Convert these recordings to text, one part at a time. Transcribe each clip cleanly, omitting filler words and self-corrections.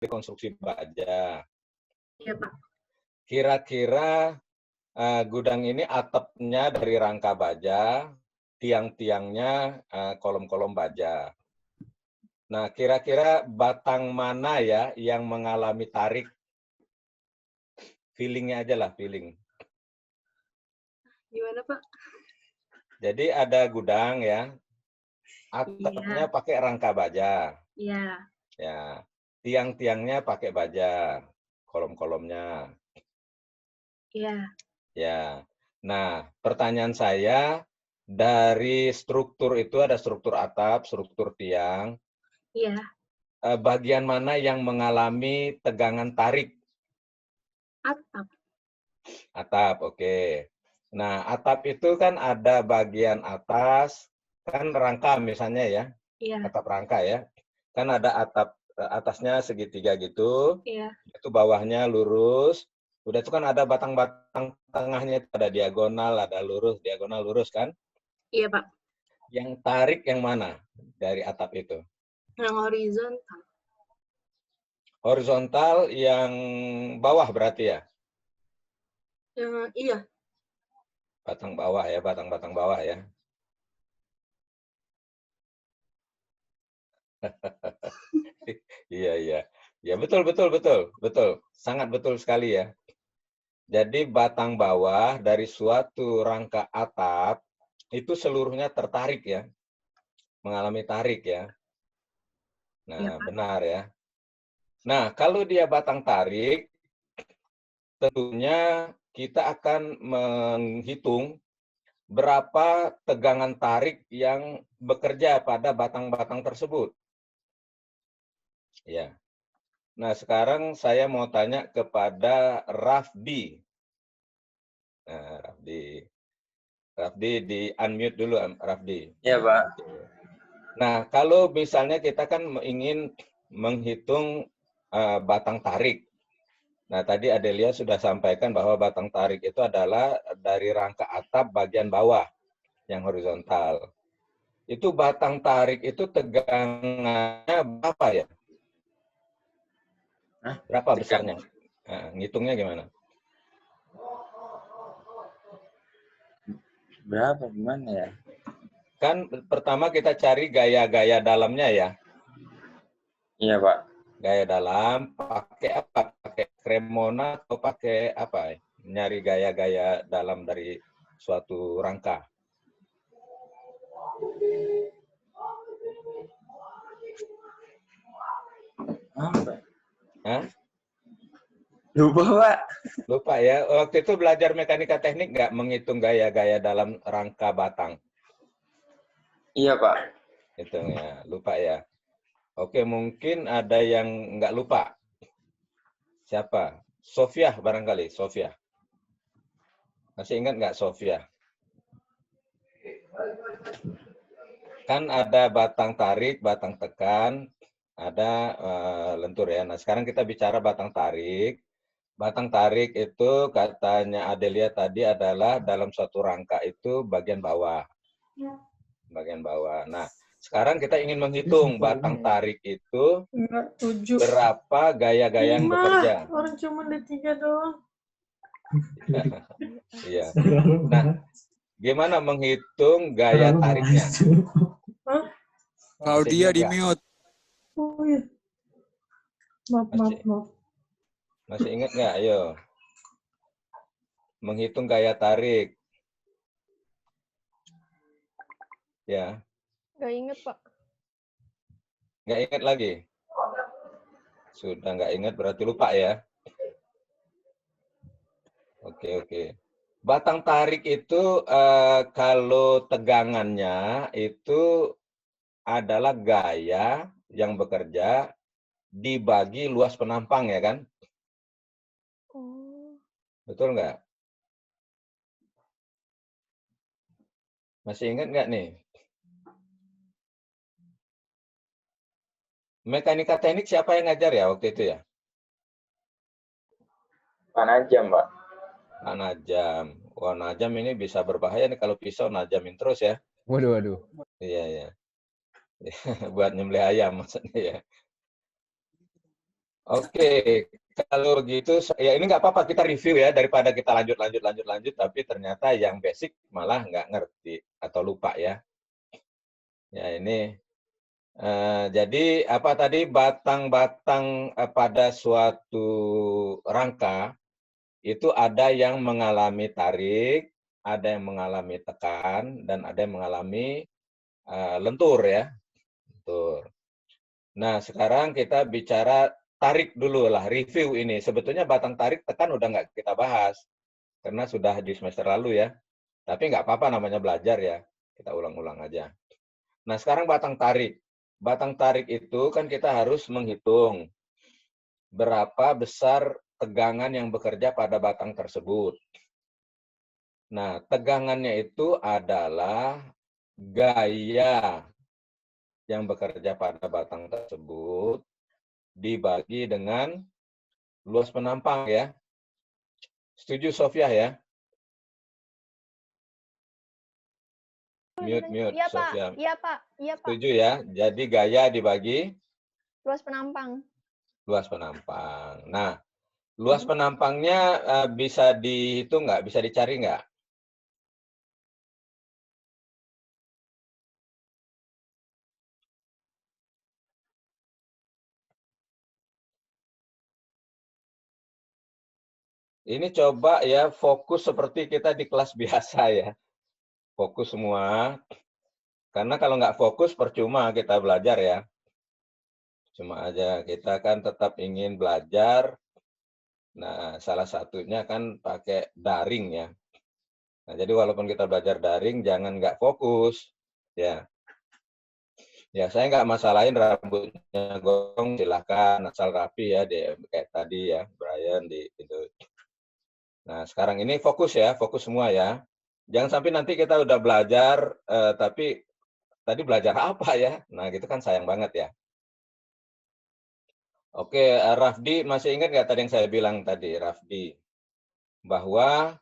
konstruksi baja. Iya, Pak. Kira-kira gudang ini atapnya dari rangka baja, tiang-tiangnya kolom-kolom baja. Nah, kira-kira batang mana ya yang mengalami tarik? Feelingnya aja lah, feeling. Gimana, Pak? Jadi ada gudang ya, atapnya pakai rangka baja. Iya. Ya, tiang-tiangnya pakai baja, kolom-kolomnya. Iya. Ya. Nah, pertanyaan saya, dari struktur itu ada struktur atap, struktur tiang. Iya. Bagian mana yang mengalami tegangan tarik? Atap. Atap, oke. Nah, atap itu kan ada bagian atas, kan rangka misalnya ya, Iya. atap rangka ya. Kan ada atap atasnya segitiga gitu, Iya. itu bawahnya lurus. Udah itu kan ada batang-batang tengahnya, ada diagonal, ada lurus, diagonal, lurus kan. Iya, Pak. Yang tarik yang mana dari atap itu? Yang horizontal. Horizontal yang bawah berarti ya? Iya. Batang bawah ya, batang-batang bawah ya. Iya, iya. Ya, betul, betul, betul, betul. Sangat betul sekali ya. Jadi batang bawah dari suatu rangka atap itu seluruhnya tertarik ya. Mengalami tarik ya. Iya, Nah, Pak. benar ya. Nah, kalau dia batang tarik, tentunya kita akan menghitung berapa tegangan tarik yang bekerja pada batang-batang tersebut. Ya. Nah, sekarang saya mau tanya kepada Rafdi. Nah, Rafdi di unmute dulu, Rafdi. Iya, Pak. Nah, kalau misalnya kita kan ingin menghitung batang tarik. Nah, tadi Adelia sudah sampaikan bahwa batang tarik itu adalah dari rangka atap bagian bawah yang horizontal. Itu batang tarik itu tegangannya berapa ya? Hah? Berapa besarnya? Nah, ngitungnya gimana? Berapa? Gimana ya? Kan pertama kita cari gaya-gaya dalamnya ya. Iya, Pak. Gaya dalam pakai apa? Pakai Cremona atau pakai apa? Nyari gaya-gaya dalam dari suatu rangka. Apa? Hah? Lupa, Pak. Lupa ya. Waktu itu belajar mekanika teknik nggak menghitung gaya-gaya dalam rangka batang? Iya, Pak. Hitungnya. Lupa ya. Oke, mungkin ada yang nggak lupa. Siapa? Sofia barangkali. Sofia. Masih ingat nggak Sofia? Kan ada batang tarik, batang tekan, ada lentur ya. Nah, sekarang kita bicara batang tarik. Batang tarik itu katanya Adelia tadi adalah dalam suatu rangka itu bagian bawah. Bagian bawah. Nah, sekarang kita ingin menghitung batang tarik itu berapa gaya-gaya yang bekerja. Orang cuma ada 3 doang. Iya. Nah, gimana menghitung gaya tariknya? Claudia di mute. Oh iya. Maaf. Masih ingat nggak? Ayo. Menghitung gaya tarik. Ya. Nggak inget, Pak. Nggak ingat lagi? Sudah nggak ingat berarti lupa ya? Oke. Batang tarik itu kalau tegangannya itu adalah gaya yang bekerja dibagi luas penampang ya kan? Oh. Betul nggak? Masih ingat nggak nih? Mekanika teknik siapa yang ngajar ya waktu itu ya? Pak Najam, Pak. Pak Najam. Wah, Najam ini bisa berbahaya nih kalau pisau najamin terus ya. Waduh. Iya. Buat nyembelih ayam maksudnya ya. Oke, kalau begitu ya ini nggak apa-apa kita review ya daripada kita lanjut tapi ternyata yang basic malah nggak ngerti atau lupa ya. Ya ini jadi apa tadi batang-batang pada suatu rangka itu ada yang mengalami tarik, ada yang mengalami tekan, dan ada yang mengalami lentur ya. Lentur. Nah, sekarang kita bicara tarik dulu lah, review ini. Sebetulnya batang tarik tekan udah nggak kita bahas, karena sudah di semester lalu ya. Tapi nggak apa-apa namanya belajar ya, kita ulang-ulang aja. Nah, sekarang batang tarik. Batang tarik itu kan kita harus menghitung berapa besar tegangan yang bekerja pada batang tersebut. Nah, tegangannya itu adalah gaya yang bekerja pada batang tersebut dibagi dengan luas penampang ya. Setuju Sofia ya? Mute Iya, Pak. Sofia. Iya, Pak. Iya, Pak. Setuju ya? Jadi gaya dibagi Luas penampang. luas penampang. Nah, luas penampangnya bisa dihitung nggak? Bisa dicari nggak? Ini coba ya fokus seperti kita di kelas biasa ya. Fokus semua. Karena kalau nggak fokus percuma kita belajar ya. Cuma aja kita kan tetap ingin belajar. Nah, salah satunya kan pakai daring ya. Nah, jadi walaupun kita belajar daring, jangan nggak fokus. Ya, ya saya nggak masalahin rambutnya gong, silahkan asal rapi ya, kayak tadi ya, Brian di itu. Nah, sekarang ini fokus ya, fokus semua ya. Jangan sampai nanti kita udah belajar, tapi tadi belajar apa ya? Nah, gitu kan sayang banget ya. Oke, Rafdi, masih ingat nggak tadi yang saya bilang tadi, Rafdi? Bahwa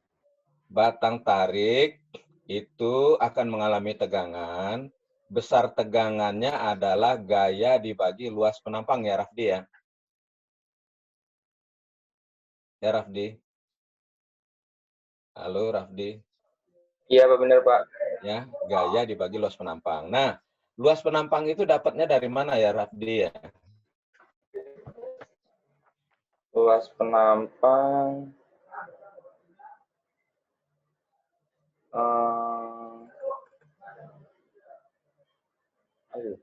batang tarik itu akan mengalami tegangan, besar tegangannya adalah gaya dibagi luas penampang ya, Rafdi ya? Ya, Rafdi? Halo, Rafdi? Iya, Pak, benar, Pak. Ya, gaya dibagi luas penampang. Nah, luas penampang itu dapatnya dari mana ya, Rafdi ya? Luas penampang. Aduh.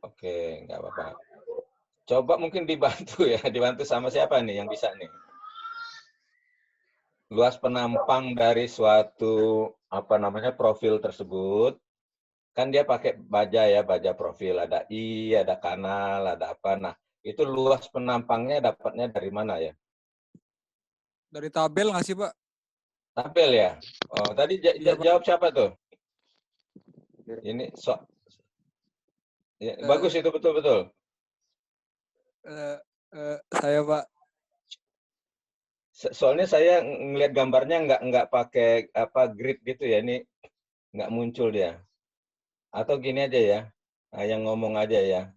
Oke, nggak apa-apa. Coba mungkin dibantu ya, dibantu sama siapa nih yang bisa nih? Luas penampang dari suatu apa namanya profil tersebut, kan dia pakai baja ya, baja profil, ada I, ada kanal, ada apa. Nah, itu luas penampangnya dapatnya dari mana ya? Dari tabel nggak sih, Pak? Tabel ya? Oh, tadi Iya, Pak. jawab siapa tuh? Ini ya, bagus itu betul-betul. Saya, Pak. Soalnya saya ngelihat gambarnya nggak pakai apa grid gitu ya, ini nggak muncul dia. Atau gini aja ya, nah, yang ngomong aja ya.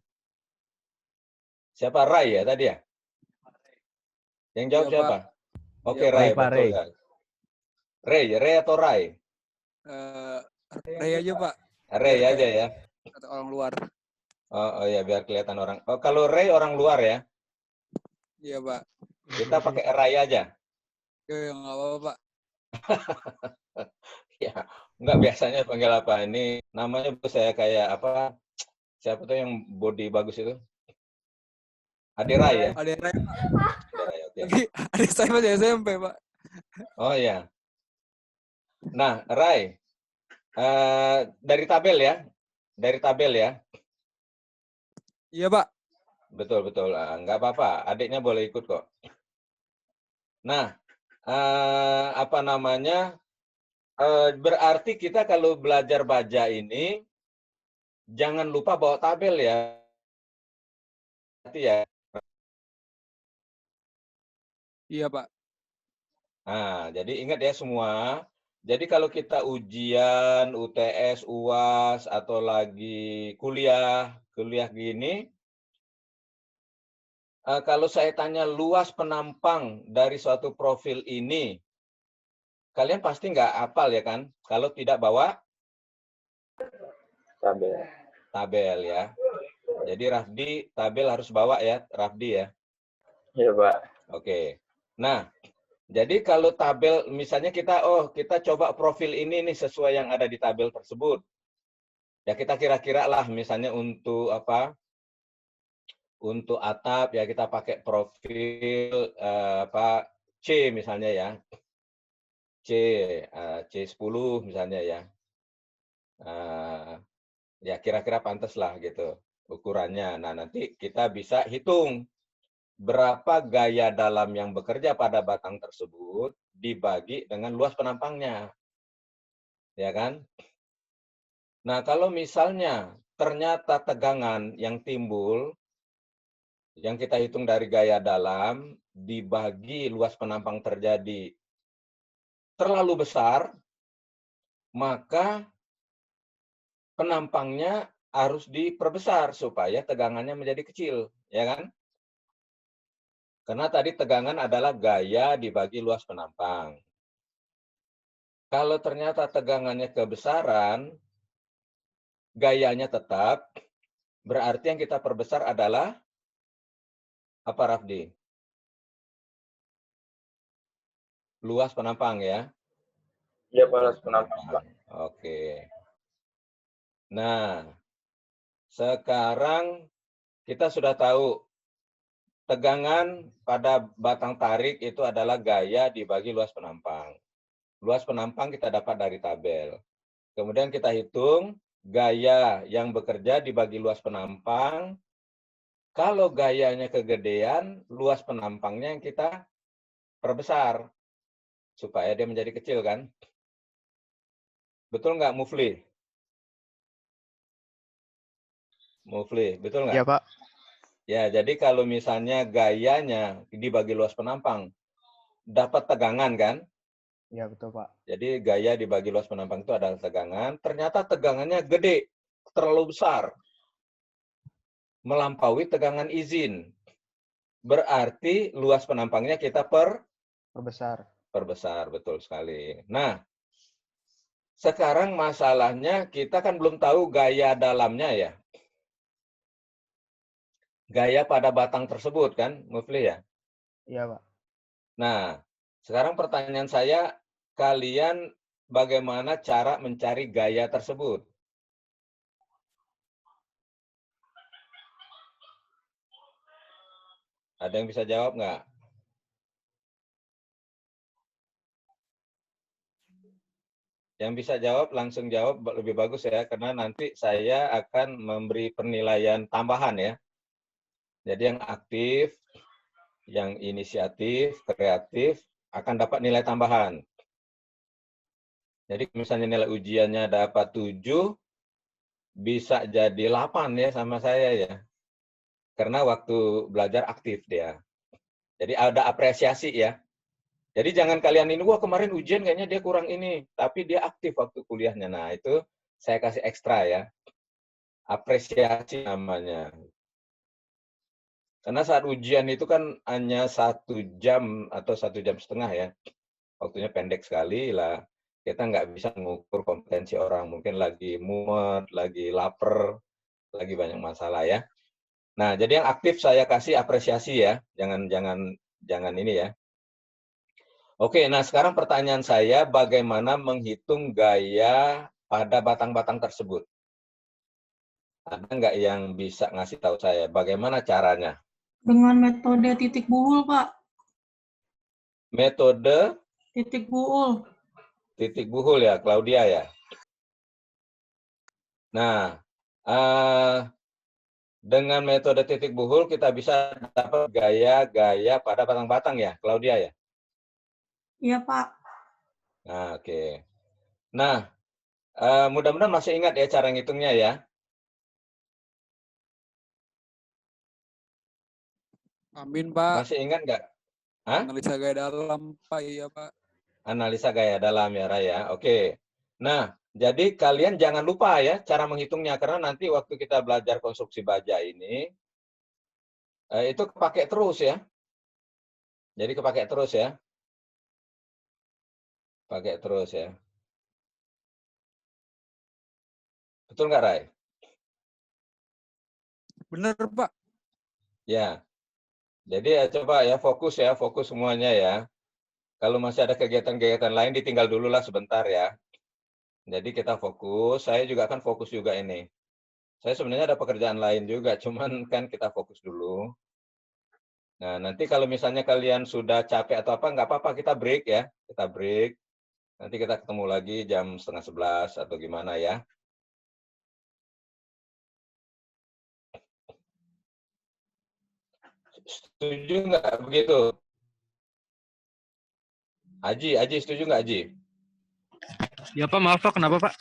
Siapa Rai ya tadi ya? Yang jawab Iya, siapa? Pak. Oke, Iya, Rai, Pak, betul Ray. kan? Ray atau Rai? Ray aja, Pak. Ray Biar aja ya. kata orang luar. Oh ya, biar kelihatan orang. Oh, kalau Ray orang luar ya, Iya, Pak. kita pakai Rai aja. Oke, nggak apa-apa, Pak. Ya, nggak biasanya panggil apa? Ini namanya saya kayak apa? Siapa tuh yang body bagus itu? Ade Rai ya? Ada Ray, Pak. Ade Rai, oke. Tapi ada saya masih SMP, Pak. Oh ya. Nah, Rai, dari tabel ya, dari tabel ya. Iya, Pak. Betul. Nggak apa-apa, adiknya boleh ikut kok. Nah, apa namanya, berarti kita kalau belajar baja ini, jangan lupa bawa tabel ya. Berarti ya. Iya, Pak. Nah, jadi ingat ya semua, jadi kalau kita ujian, UTS, UAS, atau lagi kuliah gini, Kalau saya tanya luas penampang dari suatu profil ini, kalian pasti nggak hafal ya kan? Kalau tidak bawa Tabel. tabel ya. Jadi Rafdi, tabel harus bawa ya, Rafdi ya. Iya, Pak. Oke. Nah, jadi kalau tabel, misalnya kita coba profil ini nih sesuai yang ada di tabel tersebut. Ya kita kira-kira lah, misalnya untuk apa? Untuk atap ya kita pakai profil C misalnya ya. C10 misalnya ya. Ya kira-kira pantas lah gitu ukurannya. Nah, nanti kita bisa hitung berapa gaya dalam yang bekerja pada batang tersebut dibagi dengan luas penampangnya. Ya kan? Nah, kalau misalnya ternyata tegangan yang timbul, yang kita hitung dari gaya dalam, dibagi luas penampang terjadi terlalu besar, maka penampangnya harus diperbesar supaya tegangannya menjadi kecil. Ya kan? Karena tadi tegangan adalah gaya dibagi luas penampang. Kalau ternyata tegangannya kebesaran, gayanya tetap, berarti yang kita perbesar adalah apa, Rafdi? Luas penampang ya? Iya, Pak, luas penampang, Pak. Oke. Nah, sekarang kita sudah tahu tegangan pada batang tarik itu adalah gaya dibagi luas penampang. Luas penampang kita dapat dari tabel. Kemudian kita hitung gaya yang bekerja dibagi luas penampang. Kalau gayanya kegedean, luas penampangnya yang kita perbesar supaya dia menjadi kecil kan? Betul nggak, Mufli? Mufli, betul nggak? Iya, Pak. Ya, jadi kalau misalnya gayanya dibagi luas penampang, dapat tegangan kan? Iya, betul, Pak. Jadi gaya dibagi luas penampang itu adalah tegangan. Ternyata tegangannya gede, terlalu besar. Melampaui tegangan izin. Berarti luas penampangnya kita Perbesar. perbesar, betul sekali. Nah, sekarang masalahnya kita kan belum tahu gaya dalamnya ya. Gaya pada batang tersebut kan, Mufli ya? Iya, Pak. Nah, sekarang pertanyaan saya, kalian bagaimana cara mencari gaya tersebut? Ada yang bisa jawab nggak? Yang bisa jawab, langsung jawab lebih bagus ya, karena nanti saya akan memberi penilaian tambahan ya. Jadi yang aktif, yang inisiatif, kreatif, akan dapat nilai tambahan. Jadi misalnya nilai ujiannya dapat 7, bisa jadi 8 ya sama saya ya. Karena waktu belajar aktif dia. Jadi ada apresiasi ya. Jadi jangan kalian ini, wah kemarin ujian kayaknya dia kurang ini. Tapi dia aktif waktu kuliahnya. Nah itu saya kasih ekstra ya. Apresiasi namanya. Karena saat ujian itu kan hanya 1 jam atau 1,5 jam ya. Waktunya pendek sekali lah. Kita nggak bisa mengukur kompetensi orang. Mungkin lagi mumet, lagi lapar, lagi banyak masalah ya. Nah, jadi yang aktif saya kasih apresiasi ya. Jangan ini ya. Oke, nah sekarang pertanyaan saya, bagaimana menghitung gaya pada batang-batang tersebut? Ada nggak yang bisa ngasih tahu saya bagaimana caranya? Dengan metode titik buul, Pak. Metode Titik buul. titik buhul ya, Claudia ya? Nah, dengan metode titik buhul kita bisa dapat gaya-gaya pada batang-batang ya, Claudia ya? Iya, Pak. Nah, oke. Nah, mudah-mudahan masih ingat ya cara ngitungnya ya. Amin, Pak. Masih ingat nggak? Hah? Analisa gaya dalam, Pak. Iya, Pak. Analisa gaya dalam ya, Raya. Oke. Nah, jadi kalian jangan lupa ya cara menghitungnya, karena nanti waktu kita belajar konstruksi baja ini, Itu kepakai terus ya. Jadi kepakai terus ya. Pakai terus ya. Betul nggak, Rai? Bener, Pak. Ya. Jadi ya coba ya, fokus semuanya ya. Kalau masih ada kegiatan-kegiatan lain, ditinggal dulu lah sebentar ya. Jadi kita fokus, saya juga kan fokus juga ini. Saya sebenarnya ada pekerjaan lain juga, cuman kan kita fokus dulu. Nah, nanti kalau misalnya kalian sudah capek atau apa, nggak apa-apa, kita break ya. Kita break. Nanti kita ketemu lagi jam 10:30 atau gimana ya. Setuju nggak begitu? Aji setuju nggak Aji? Ya Pak, maaf Pak, kenapa Pak?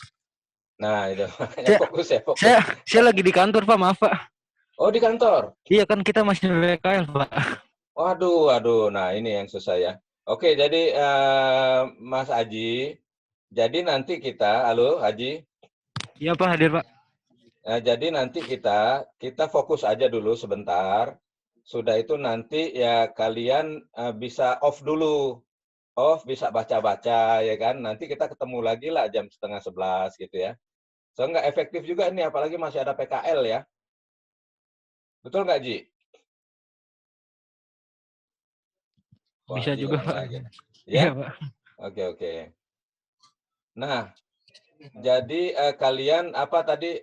Nah, itu makanya Saya- fokus ya, fokus. Saya lagi di kantor Pak, maaf Pak. Oh, di kantor? Iya kan kita masih PPKL Pak. Waduh, nah ini yang susah ya. Oke, jadi Mas Aji, jadi nanti kita, halo Aji, Iya Pak, hadir Pak. jadi nanti kita fokus aja dulu sebentar. Sudah itu nanti ya kalian bisa off dulu, bisa baca-baca ya kan. Nanti kita ketemu lagi lah jam 10:30 gitu ya. So nggak efektif juga ini, apalagi masih ada PKL ya. Betul nggak Ji? Wah, Bisa Ji juga nggak Pak. lagi. Iya Ya, Pak. oke. Nah, jadi kalian apa tadi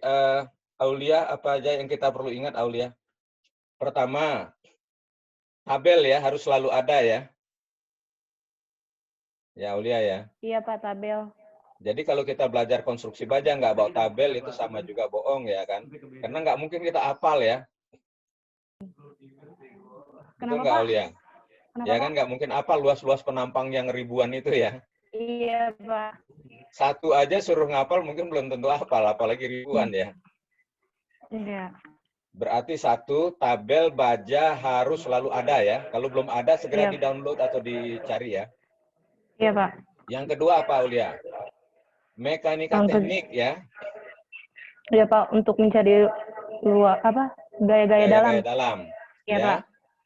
Aulia, apa aja yang kita perlu ingat Aulia? Pertama, tabel ya harus selalu ada ya. Ya Aulia ya. Iya Pak, tabel. Jadi kalau kita belajar konstruksi baja nggak bawa tabel itu sama juga bohong ya kan. Karena nggak mungkin kita hafal ya. Betul Kenapa nggak Pak? Aulia? Kenapa Ya Pak? kan nggak mungkin hafal luas-luas penampang yang ribuan itu ya. Iya Pak. Satu aja suruh ngapal mungkin belum tentu hafal, apalagi ribuan ya. Iya. Berarti satu, tabel baja harus selalu ada ya. Kalau belum ada, segera Iya. di-download atau dicari ya. Iya Pak. Yang kedua apa, Aulia? Mekanika Yang teknik ya. Iya Pak, untuk mencari luar gaya-gaya dalam. Gaya-gaya dalam. Iya Ya. Pak.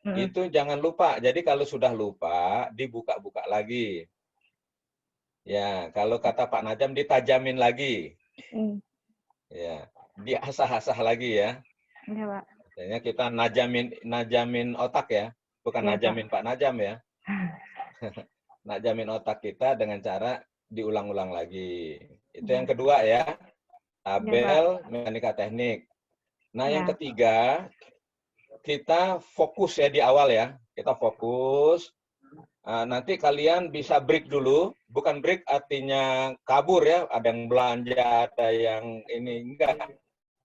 Mm-mm. Itu jangan lupa. Jadi kalau sudah lupa, dibuka-buka lagi. Ya, kalau kata Pak Najam, ditajamin lagi. Mm. Ya, diasah-asah lagi ya. Iya Pak. Artinya kita najamin otak ya, bukan Iya, Pak. najamin Pak Najam ya. Najamin otak kita dengan cara diulang-ulang lagi. Itu yang kedua ya, tabel mekanika teknik. Nah, yang Ya. ketiga, kita fokus ya di awal ya. Kita fokus. Nanti kalian bisa break dulu. Bukan break artinya kabur ya. Ada yang belanja, ada yang ini. Enggak.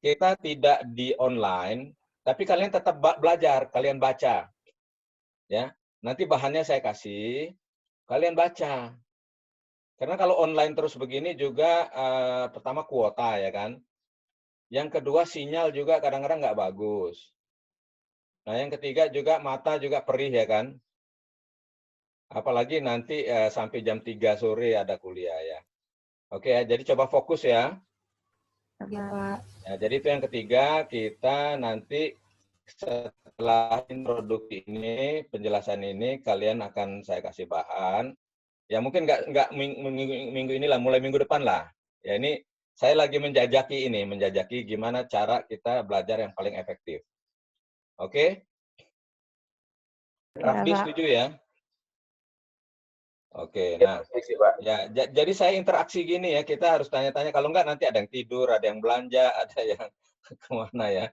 Kita tidak di online, tapi kalian tetap belajar. Kalian baca. Ya. Nanti bahannya saya kasih. Kalian baca. Karena kalau online terus begini juga, pertama kuota ya kan. Yang kedua sinyal juga kadang-kadang nggak bagus. Nah yang ketiga juga mata juga perih ya kan. Apalagi nanti sampai jam 3 sore ada kuliah ya. Oke ya, jadi coba fokus ya. Iya Pak. Ya, jadi itu yang ketiga, kita nanti setelah introduksi ini, penjelasan ini, kalian akan saya kasih bahan. Ya mungkin nggak minggu ini lah, mulai minggu depan lah. Ya ini saya lagi menjajaki gimana cara kita belajar yang paling efektif. Oke? Rafdi Pak. setuju ya? Oke, nah, ya, jadi saya interaksi gini ya, kita harus tanya-tanya, kalau enggak nanti ada yang tidur, ada yang belanja, ada yang kemana ya.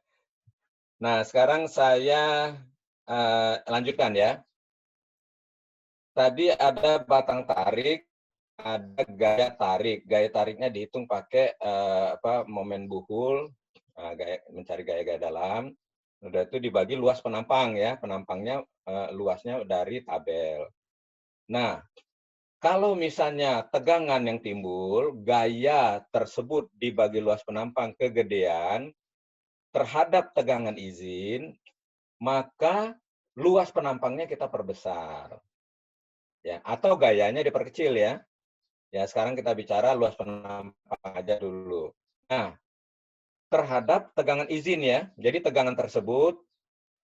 Nah, sekarang saya lanjutkan ya. Tadi ada batang tarik, ada gaya tarik. Gaya tariknya dihitung pakai momen buhul, mencari gaya-gaya dalam. Udah itu dibagi luas penampang ya, penampangnya luasnya dari tabel. Nah, kalau misalnya tegangan yang timbul, gaya tersebut dibagi luas penampang kegedean terhadap tegangan izin, maka luas penampangnya kita perbesar. Ya, atau gayanya diperkecil ya. Ya, sekarang kita bicara luas penampang aja dulu. Nah, terhadap tegangan izin ya. Jadi tegangan tersebut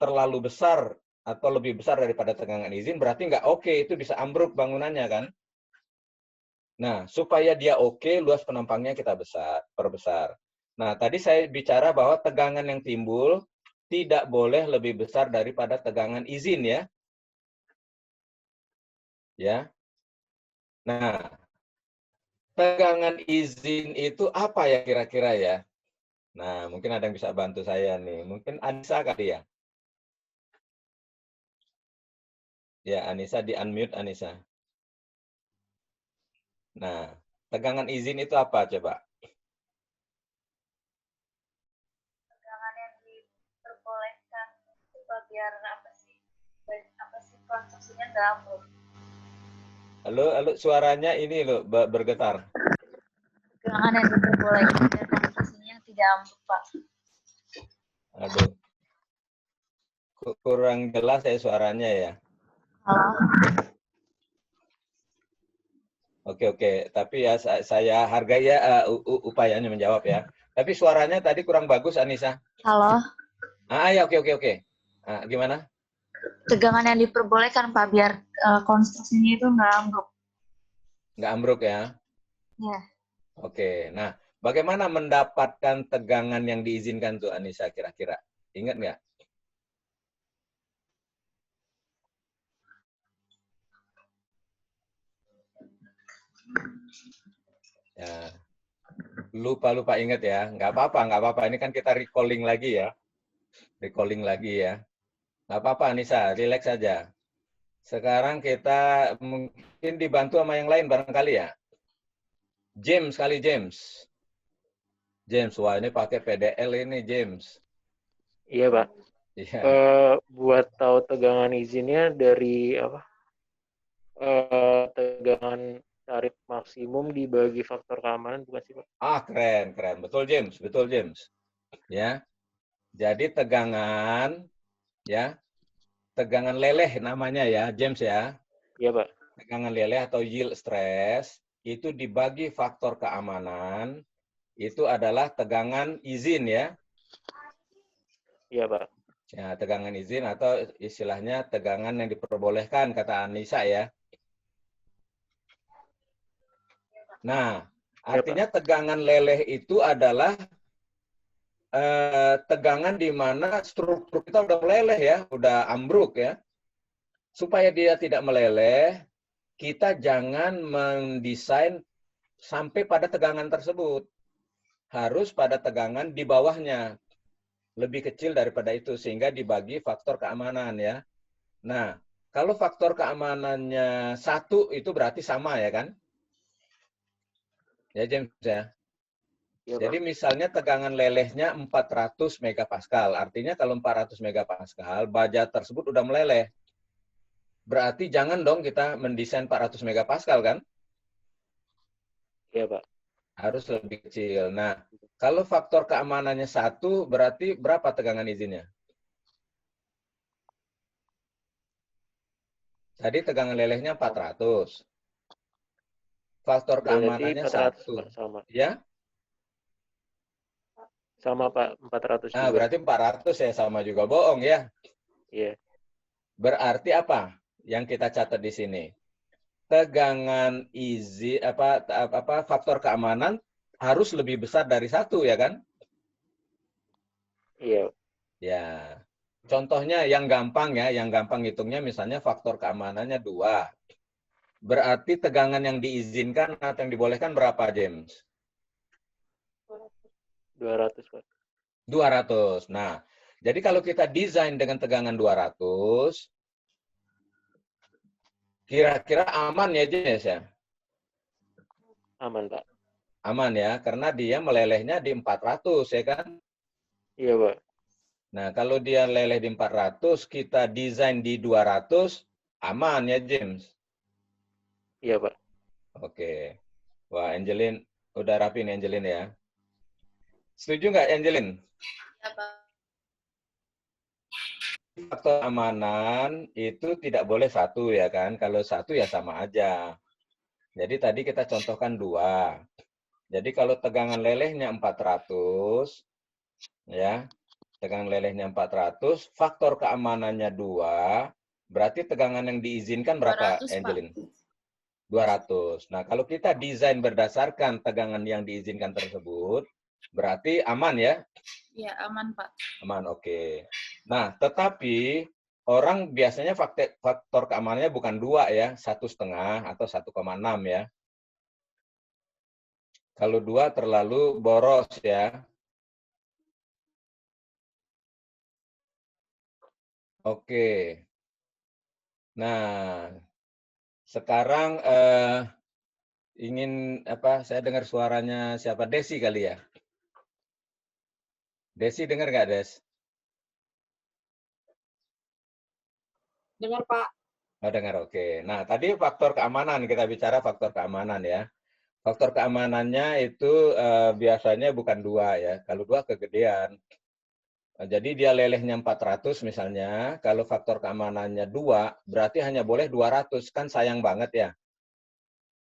terlalu besar atau lebih besar daripada tegangan izin, berarti nggak oke, itu bisa ambruk bangunannya kan. Nah, supaya dia oke, luas penampangnya kita perbesar. Nah, tadi saya bicara bahwa tegangan yang timbul tidak boleh lebih besar daripada tegangan izin ya. Ya. Nah, tegangan izin itu apa ya kira-kira ya? Nah, mungkin ada yang bisa bantu saya nih. Mungkin Anissa kali ya? Ya, Anissa di-unmute Anissa. Nah, tegangan izin itu apa coba? Tegangan yang diperbolehkan biar apa sih konstruksinya nggak ambruk. Halo, suaranya ini loh bergetar. Tegangan yang diperbolehkan biar konstruksinya tidak ambruk, Pak. Aduh. Kurang jelas ya suaranya ya. Halo. Oke. Tapi ya saya hargai ya upayanya menjawab ya. Tapi suaranya tadi kurang bagus, Anissa. Halo. Ya, oke. Gimana? Tegangan yang diperbolehkan, Pak, biar konstruksinya itu nggak ambruk. Nggak ambruk ya? Ya. Oke. Nah, bagaimana mendapatkan tegangan yang diizinkan tuh, Anissa, kira-kira? Ingat nggak? Ya. Lupa ingat ya. Nggak apa-apa. Ini kan kita recalling lagi ya. Nggak apa-apa, Anissa. Relax saja. Sekarang kita mungkin dibantu sama yang lain barangkali ya. James, wah ini pakai PDL ini, James. Iya, Pak. Iya. Buat tahu tegangan izinnya dari apa? Tegangan tarif maksimum dibagi faktor keamanan, bukan sih, Pak? Keren. Betul, James. Ya. Jadi tegangan leleh namanya ya, James ya. Iya, Pak. Tegangan leleh atau yield stress itu dibagi faktor keamanan, itu adalah tegangan izin ya. Iya, Pak. Ya, tegangan izin atau istilahnya tegangan yang diperbolehkan, kata Anissa ya. Nah, artinya tegangan leleh itu adalah tegangan di mana struktur kita udah meleleh ya, udah ambruk ya. Supaya dia tidak meleleh, kita jangan mendesain sampai pada tegangan tersebut. Harus pada tegangan di bawahnya. Lebih kecil daripada itu, sehingga dibagi faktor keamanan ya. Nah, kalau faktor keamanannya 1 itu berarti sama ya kan? Ya, James ya. Ya, jadi misalnya tegangan lelehnya 400 megapascal. Artinya kalau 400 megapascal, baja tersebut udah meleleh. Berarti jangan dong kita mendesain 400 megapascal kan? Iya, Pak. Harus lebih kecil. Nah, kalau faktor keamanannya 1, berarti berapa tegangan izinnya? Tadi tegangan lelehnya 400. Faktor keamanannya 1. Sama. Ya? Sama, Pak. 400 Nah, juga. berarti 400 ya, sama juga bohong ya. Iya. Berarti apa yang kita catat di sini? Tegangan izin faktor keamanan harus lebih besar dari 1 ya kan? Iya. Ya. Contohnya yang gampang ya, yang gampang hitungnya misalnya faktor keamanannya 2. Berarti tegangan yang diizinkan atau yang dibolehkan berapa, James? 200, Pak. 200. Nah, jadi kalau kita desain dengan tegangan 200, kira-kira aman ya, James ya? Aman, Pak. Aman ya, karena dia melelehnya di 400 ya kan? Iya, Pak. Nah, kalau dia leleh di 400, kita desain di 200, aman ya, James? Iya, Pak. Oke. Wah, Angelin, udah rapi nih Angelin ya. Setuju nggak, Angelin? Ya, Pak. Faktor keamanan itu tidak boleh 1 ya kan? Kalau 1 ya sama aja. Jadi tadi kita contohkan 2. Jadi kalau tegangan lelehnya 400, ya, tegangan lelehnya 400, faktor keamanannya 2, berarti tegangan yang diizinkan berapa, 200, Pak. Angelin? 200. Nah, kalau kita desain berdasarkan tegangan yang diizinkan tersebut, berarti aman ya? Iya, aman, Pak. Aman, oke. Nah, tetapi orang biasanya faktor keamanannya bukan 2 ya, 1,5 atau 1,6 ya. Kalau 2 terlalu boros ya. Oke. Nah, sekarang ingin saya dengar suaranya siapa? Desi kali ya? Desi dengar nggak, Des? Dengar, Pak. Oh, dengar, oke. Nah, tadi faktor keamanan, kita bicara faktor keamanan ya. Faktor keamanannya itu biasanya bukan 2 ya. Kalau 2 kegedean. Nah, jadi dia lelehnya 400 misalnya, kalau faktor keamanannya 2, berarti hanya boleh 200, kan sayang banget ya.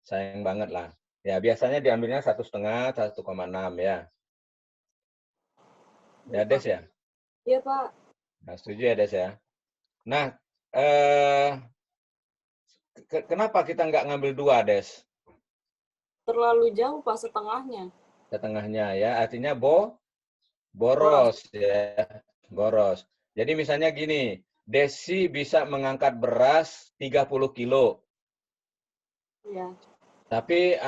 Sayang banget lah. Ya, biasanya diambilnya 1,5, 1,6 ya. Ya, Des ya? Iya, Pak. Nah, setuju ya, Des ya? Nah, kenapa kita nggak ngambil 2, Des? Terlalu jauh, Pak, setengahnya. Setengahnya ya, artinya boros ya, boros. Jadi misalnya gini, Desi bisa mengangkat beras 30 kilo. Iya. Tapi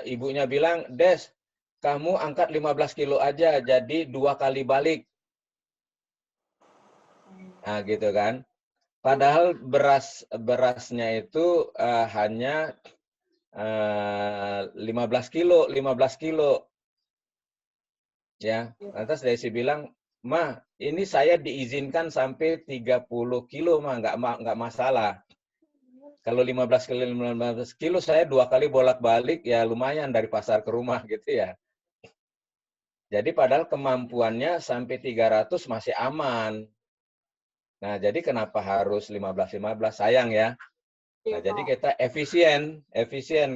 ibunya bilang, Des, kamu angkat 15 kilo aja, jadi 2 kali balik. Nah, gitu kan. Padahal berasnya itu hanya 15 kilo. Ya, lantas Desi bilang, Ma, ini saya diizinkan sampai 30 kilo, Ma, nggak masalah. Kalau 15 kilo saya 2 kali bolak-balik, ya lumayan dari pasar ke rumah gitu ya. Jadi padahal kemampuannya sampai 300 masih aman. Nah, jadi kenapa harus 15-15? Sayang ya. Nah, jadi kita efisien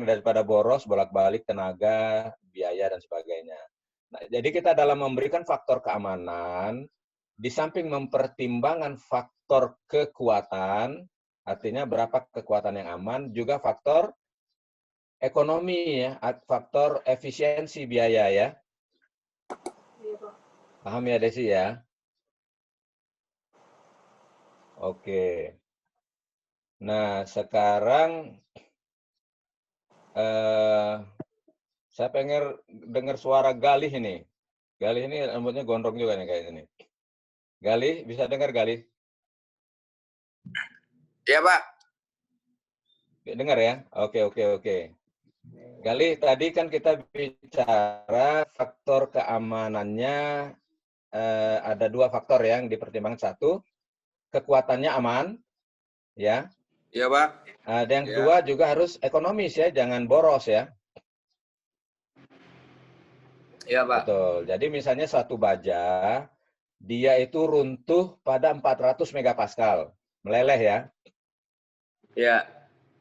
daripada boros, bolak-balik tenaga, biaya, dan sebagainya. Nah, jadi kita dalam memberikan faktor keamanan, di samping mempertimbangkan faktor kekuatan, artinya berapa kekuatan yang aman, juga faktor ekonomi ya, faktor efisiensi biaya ya. Paham ya, Desi ya? Oke. Nah, sekarang saya pengen dengar suara Galih ini. Galih ini rambutnya gondrong juga nih kayak ini. Galih, bisa dengar Galih? Iya, Pak. Dengar ya? Oke. Galih, tadi kan kita bicara faktor keamanannya, ada 2 faktor yang dipertimbangkan. 1, kekuatannya aman, ya. Iya, Pak. Ada yang kedua juga harus ekonomis ya, jangan boros ya. Iya, Pak. Betul. Jadi misalnya satu baja, dia itu runtuh pada 400 megapascal. Meleleh ya. Iya.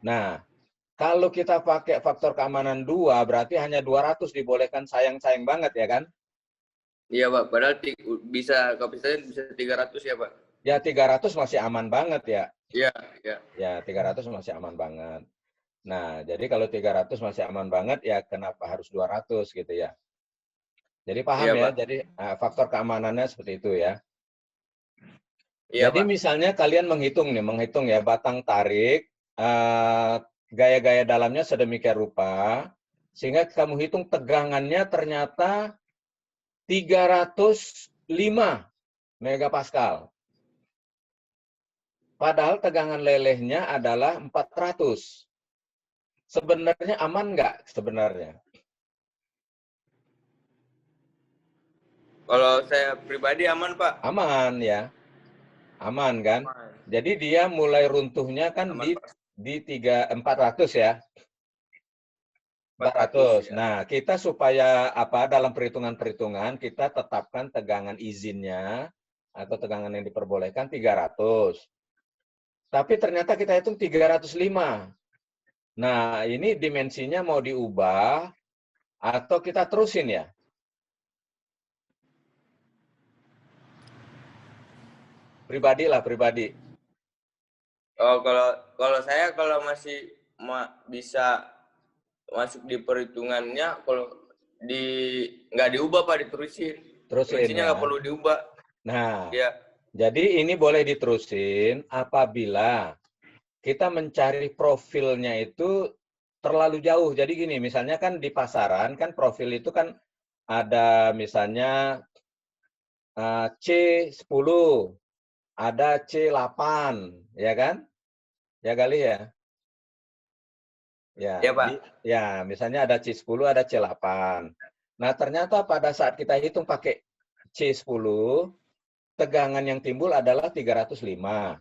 Nah, kalau kita pakai faktor keamanan 2, berarti hanya 200 dibolehkan, sayang-sayang banget ya kan? Iya, Pak. Padahal bisa kapasitasnya bisa 300 ya, Pak. Ya 300 masih aman banget ya. Iya. Ya 300 masih aman banget. Nah, jadi kalau 300 masih aman banget, ya kenapa harus 200 gitu ya. Jadi paham ya, Pak. jadi faktor keamanannya seperti itu ya. Iya, Jadi Pak. misalnya kalian menghitung ya, batang tarik, gaya-gaya dalamnya sedemikian rupa, sehingga kamu hitung tegangannya ternyata 305 megapascal. Padahal tegangan lelehnya adalah 400. Sebenarnya aman nggak sebenarnya? Kalau saya pribadi aman, Pak. Aman ya. Aman kan? Aman. Jadi dia mulai runtuhnya kan Aman, di 400 ya. 400. Ya. Nah, kita supaya dalam perhitungan-perhitungan kita tetapkan tegangan izinnya atau tegangan yang diperbolehkan 300. Tapi ternyata kita hitung 305. Nah, ini dimensinya mau diubah atau kita terusin ya? Pribadi lah, pribadi. Oh, kalau saya kalau masih bisa masuk di perhitungannya, kalau nggak diubah Pak, diterusin. Terusin Prinsipnya ya. nggak perlu diubah. Nah, Ya. jadi ini boleh diterusin apabila kita mencari profilnya itu terlalu jauh. Jadi gini, misalnya kan di pasaran kan profil itu kan ada misalnya C10, ada C8, ya kan? Ya kali ya. Ya, Ya, Pak. ya, misalnya ada C10, ada C8. Nah, ternyata pada saat kita hitung pakai C10, tegangan yang timbul adalah 305.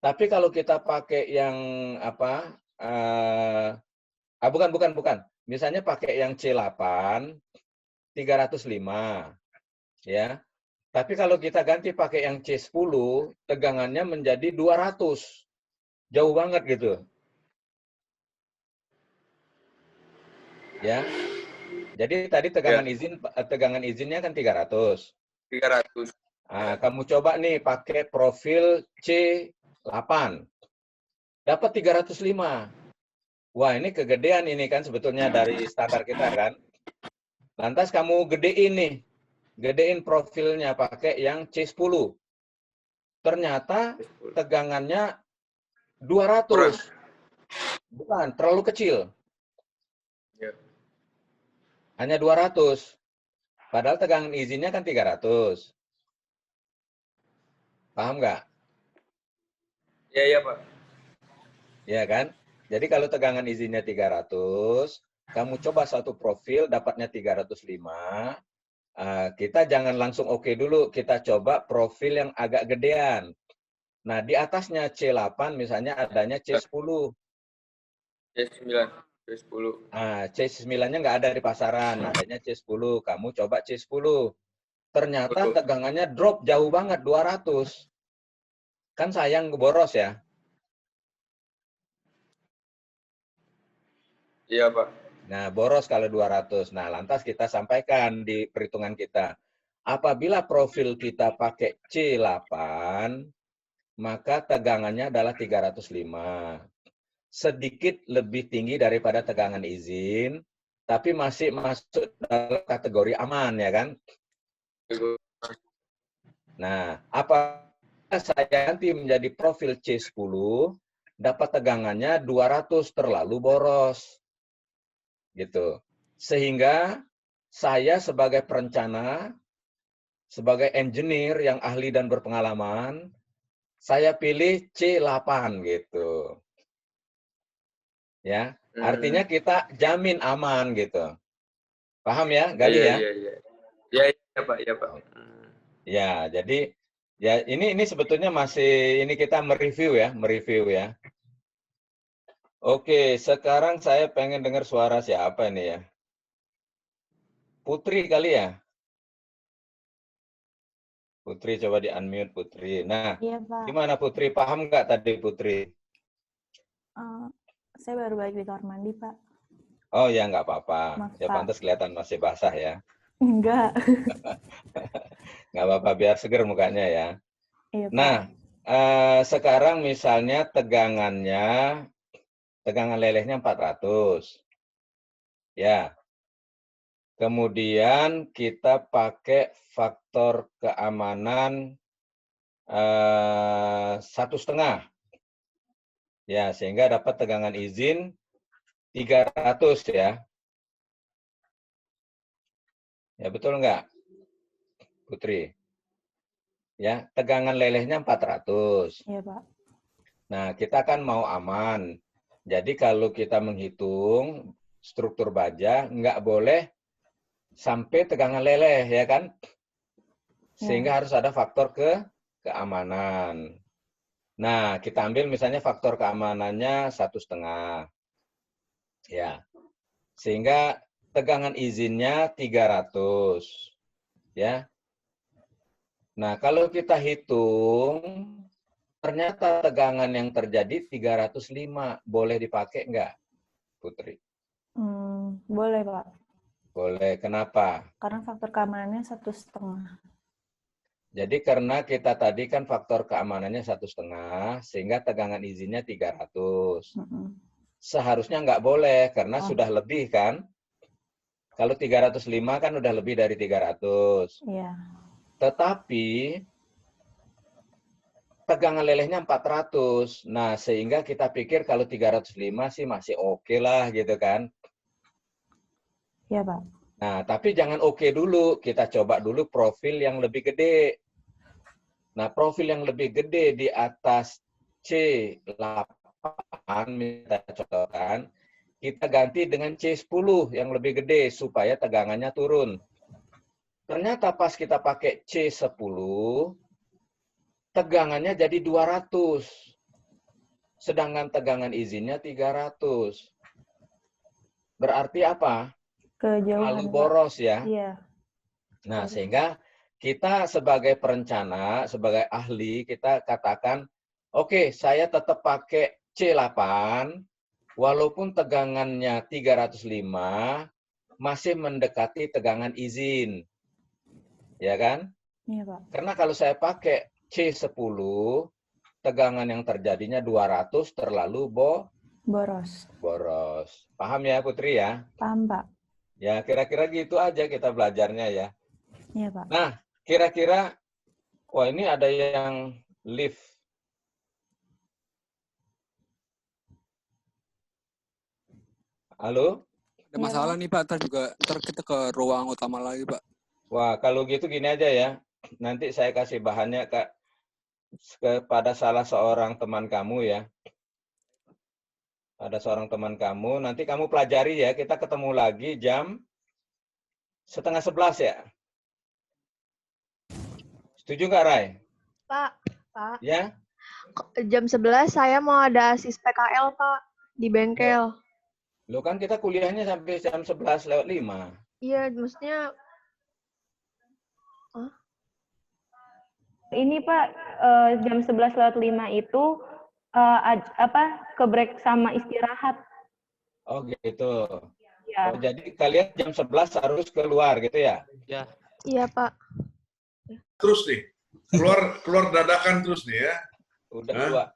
Tapi kalau kita pakai yang apa? Bukan. Misalnya pakai yang C8, 305. Ya. Tapi kalau kita ganti pakai yang C10, tegangannya menjadi 200. Jauh banget gitu. Ya. Jadi tadi tegangan izinnya kan 300. 300. Nah, kamu coba nih pakai profil C8. Dapat 305. Wah, ini kegedean ini kan sebetulnya dari standar kita kan. Lantas kamu gedein profilnya pakai yang C10. Ternyata tegangannya 200. Bukan, terlalu kecil. Ya. Hanya 200. Padahal tegangan izinnya kan 300. Paham nggak? Iya, Pak. Ya kan? Jadi kalau tegangan izinnya 300, kamu coba satu profil dapatnya 305, kita jangan langsung oke dulu, kita coba profil yang agak gedean. Nah, di atasnya C8 misalnya adanya C10. C9, C10. Nah, C9-nya nggak ada di pasaran, adanya C10. Kamu coba C10. Ternyata Betul. tegangannya drop jauh banget, 200. Kan sayang boros ya. Iya, Pak. Nah, boros kalau 200. Nah, lantas kita sampaikan di perhitungan kita. Apabila profil kita pakai C8, maka tegangannya adalah 305. Sedikit lebih tinggi daripada tegangan izin, tapi masih masuk dalam kategori aman, ya kan? Nah, apabila saya ganti menjadi profil C10, dapat tegangannya 200, terlalu boros. Gitu. Sehingga saya sebagai perencana, sebagai engineer yang ahli dan berpengalaman, saya pilih C8 gitu. Ya, artinya kita jamin aman gitu. Paham ya, Gali ya? Iya, Pak. Iya, Pak. Ya, jadi ya ini sebetulnya masih ini kita mereview ya. Oke, sekarang saya pengen dengar suara siapa ini ya? Putri kali ya? Putri, coba di-unmute Putri. Nah, Iya, Pak. gimana Putri? Paham nggak tadi Putri? Saya baru balik di kamar mandi, Pak. Oh ya, nggak apa-apa. Maaf, Ya Pak. pantas kelihatan masih basah ya. Enggak. Nggak apa-apa, biar seger mukanya ya. Iya, Pak. Nah, sekarang misalnya tegangan lelehnya 400. Ya. Kemudian kita pakai faktor keamanan 1,5. Ya, sehingga dapat tegangan izin 300 ya. Ya, betul nggak, Putri? Ya, tegangan lelehnya 400. Iya, Pak. Nah, kita kan mau aman. Jadi kalau kita menghitung struktur baja, nggak boleh sampai tegangan leleh, ya kan? Sehingga harus ada faktor keamanan. Nah, kita ambil misalnya faktor keamanannya 1,5. Ya. Sehingga tegangan izinnya 300. Ya. Nah, kalau kita hitung, ternyata tegangan yang terjadi 305. Boleh dipakai nggak, Putri? Boleh, Pak. Boleh. Kenapa? Karena faktor keamanannya 1,5. Jadi karena kita tadi kan faktor keamanannya 1,5, sehingga tegangan izinnya 300. Seharusnya nggak boleh, karena sudah lebih kan. Kalau 305 kan udah lebih dari 300. Iya. Tetapi tegangan lelehnya 400. Nah, sehingga kita pikir kalau 305 sih masih oke lah gitu kan. Iya, Pak. Nah, tapi jangan oke dulu. Kita coba dulu profil yang lebih gede. Nah, profil yang lebih gede di atas C8, kita contohkan, kita ganti dengan C10 yang lebih gede supaya tegangannya turun. Ternyata pas kita pakai C10, tegangannya jadi 200. Sedangkan tegangan izinnya 300. Berarti apa? Kejauhan, Terlalu Pak. boros ya. Iya. Nah, sehingga kita sebagai perencana, sebagai ahli, kita katakan, oke, saya tetap pakai C8, walaupun tegangannya 305, masih mendekati tegangan izin. Ya kan? Iya, Pak. Karena kalau saya pakai C10, tegangan yang terjadinya 200 terlalu Boros. boros. Paham ya, Putri ya? Paham, Pak. Ya, kira-kira gitu aja kita belajarnya ya. Iya, Pak. Nah, kira-kira, wah ini ada yang lift. Halo? Ada masalah nih Pak, ntar kita ke ruang utama lagi Pak. Wah, kalau gitu gini aja ya. Nanti saya kasih bahannya kepada salah seorang teman kamu ya. Ada seorang teman kamu, nanti kamu pelajari ya. Kita ketemu lagi jam 10:30 ya. Setuju nggak, Rai? Pak. Ya? Jam 11 saya mau ada asis PKL, Pak, di bengkel. Loh kan kita kuliahnya sampai jam 11:05. Iya, maksudnya Ini Pak, jam 11:05 itu ke break sama istirahat. Oh gitu. Ya. Oh, jadi kalian jam 11 harus keluar gitu ya? Ya. Iya, Pak. Terus nih, keluar dadakan terus nih ya. Udah